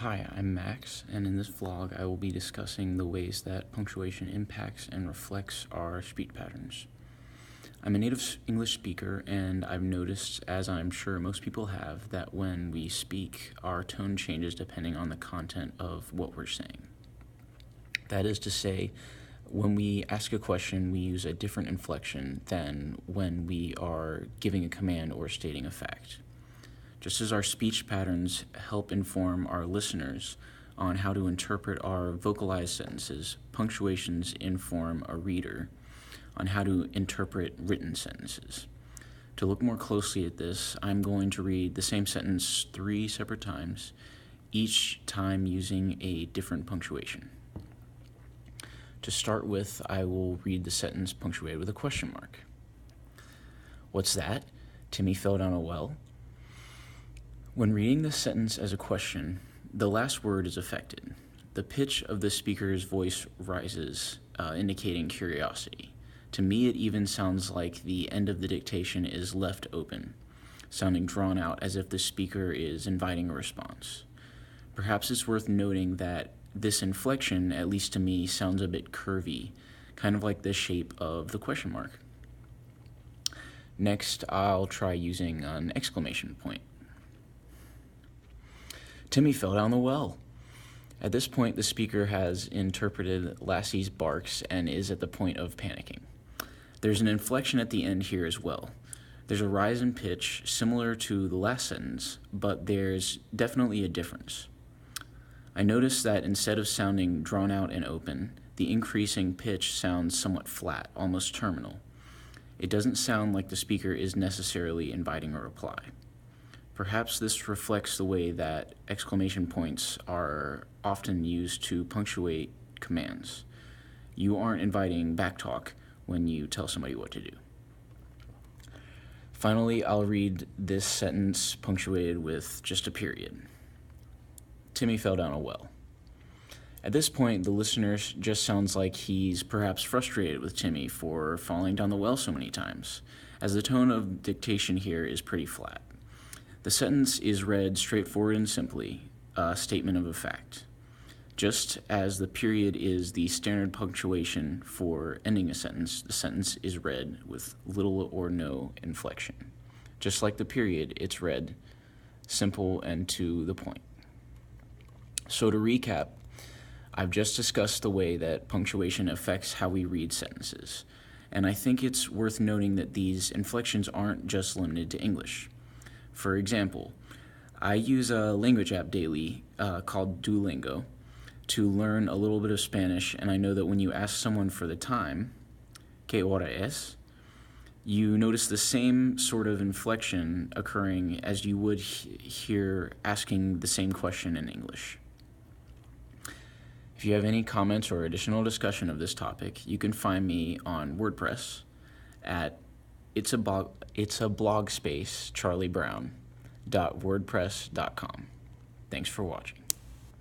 Hi, I'm Max, and in this vlog I will be discussing the ways that punctuation impacts and reflects our speech patterns. I'm a native English speaker, and I've noticed, as I'm sure most people have, that when we speak, our tone changes depending on the content of what we're saying. That is to say, when we ask a question, we use a different inflection than when we are giving a command or stating a fact. Just as our speech patterns help inform our listeners on how to interpret our vocalized sentences, punctuations inform a reader on how to interpret written sentences. To look more closely at this, I'm going to read the same sentence 3 separate times, each time using a different punctuation. To start with, I will read the sentence punctuated with a question mark. What's that? Timmy fell down a well? When reading this sentence as a question, the last word is affected. The pitch of the speaker's voice rises, indicating curiosity. To me, it even sounds like the end of the dictation is left open, sounding drawn out as if the speaker is inviting a response. Perhaps it's worth noting that this inflection, at least to me, sounds a bit curvy, kind of like the shape of the question mark. Next, I'll try using an exclamation point. Timmy fell down the well. At this point, the speaker has interpreted Lassie's barks and is at the point of panicking. There's an inflection at the end here as well. There's a rise in pitch similar to the last sentence, but there's definitely a difference. I noticed that instead of sounding drawn out and open, the increasing pitch sounds somewhat flat, almost terminal. It doesn't sound like the speaker is necessarily inviting a reply. Perhaps this reflects the way that exclamation points are often used to punctuate commands. You aren't inviting backtalk when you tell somebody what to do. Finally, I'll read this sentence punctuated with just a period. Timmy fell down a well. At this point, the listener just sounds like he's perhaps frustrated with Timmy for falling down the well so many times, as the tone of dictation here is pretty flat. The sentence is read straightforward and simply, a statement of a fact. Just as the period is the standard punctuation for ending a sentence, the sentence is read with little or no inflection. Just like the period, it's read simple and to the point. So to recap, I've just discussed the way that punctuation affects how we read sentences, and I think it's worth noting that these inflections aren't just limited to English. For example, I use a language app daily called Duolingo to learn a little bit of Spanish, and I know that when you ask someone for the time, ¿qué hora es?, you notice the same sort of inflection occurring as you would hear asking the same question in English. If you have any comments or additional discussion of this topic, you can find me on WordPress at it's a blog space charliebrown.wordpress.com. Thanks for watching.